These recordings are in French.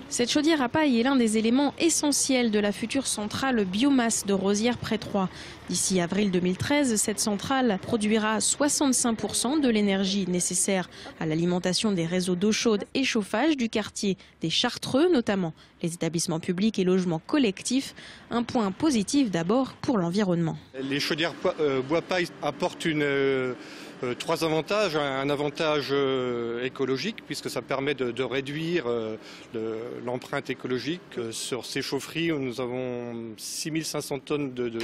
Cette chaudière à paille est l'un des éléments essentiels de la future centrale biomasse de Rosières-près-Troyes. D'ici avril 2013, cette centrale produira 65% de l'énergie nécessaire à l'alimentation des réseaux d'eau chaude et chauffage du quartier des Chartreux, notamment les établissements publics et logements collectifs. Un point positif d'abord pour l'environnement. Les chaudières bois-paille apportent trois avantages. Un avantage écologique, puisque ça permet de réduire l'empreinte écologique. Sur ces chaufferies, nous avons 6500 tonnes de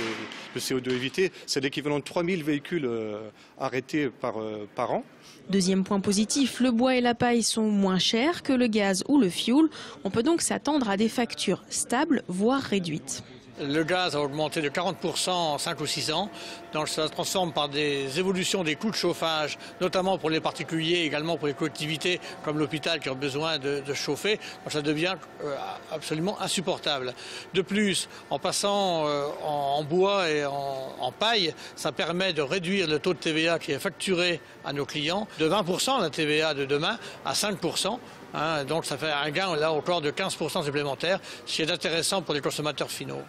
CO2 évité. C'est l'équivalent de 3000 véhicules arrêtés par an. Deuxième point positif, le bois et la paille sont moins chers que le gaz ou le fioul. On peut donc s'attendre à des factures stables, voire réduites. Le gaz a augmenté de 40% en 5 ou 6 ans. Donc ça se transforme par des évolutions des coûts de chauffage, notamment pour les particuliers, également pour les collectivités comme l'hôpital qui ont besoin de chauffer. Donc ça devient absolument insupportable. De plus, en passant en bois et en paille, ça permet de réduire le taux de TVA qui est facturé à nos clients de 20% la TVA de demain à 5%. Donc ça fait un gain là encore de 15% supplémentaire, ce qui est intéressant pour les consommateurs finaux.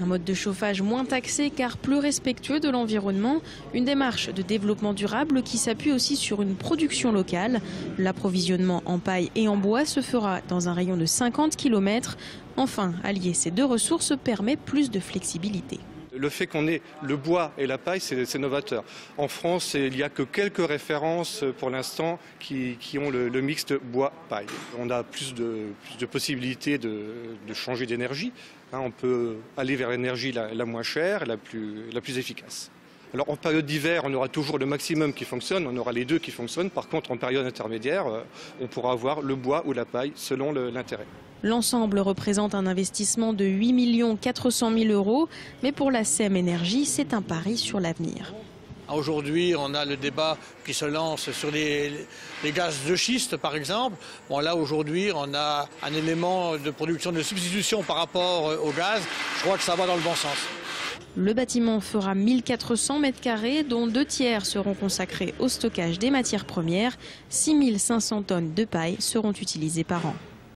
Un mode de chauffage moins taxé car plus respectueux de l'environnement, une démarche de développement durable qui s'appuie aussi sur une production locale. L'approvisionnement en paille et en bois se fera dans un rayon de 50 km. Enfin, allier ces deux ressources permet plus de flexibilité. Le fait qu'on ait le bois et la paille, c'est novateur. En France, il n'y a que quelques références pour l'instant qui ont le mixte bois-paille. On a plus de possibilités de changer d'énergie. On peut aller vers l'énergie la moins chère, la plus efficace. Alors en période d'hiver, on aura toujours le maximum qui fonctionne, on aura les deux qui fonctionnent. Par contre, en période intermédiaire, on pourra avoir le bois ou la paille selon l'intérêt. L'ensemble représente un investissement de 8 400 000 €, mais pour la SEM Énergie, c'est un pari sur l'avenir. Aujourd'hui, on a le débat qui se lance sur les gaz de schiste, par exemple. Bon, là, aujourd'hui, on a un élément de production de substitution par rapport au gaz. Je crois que ça va dans le bon sens. Le bâtiment fera 1400 m², dont 2 tiers seront consacrés au stockage des matières premières. 6500 tonnes de paille seront utilisées par an.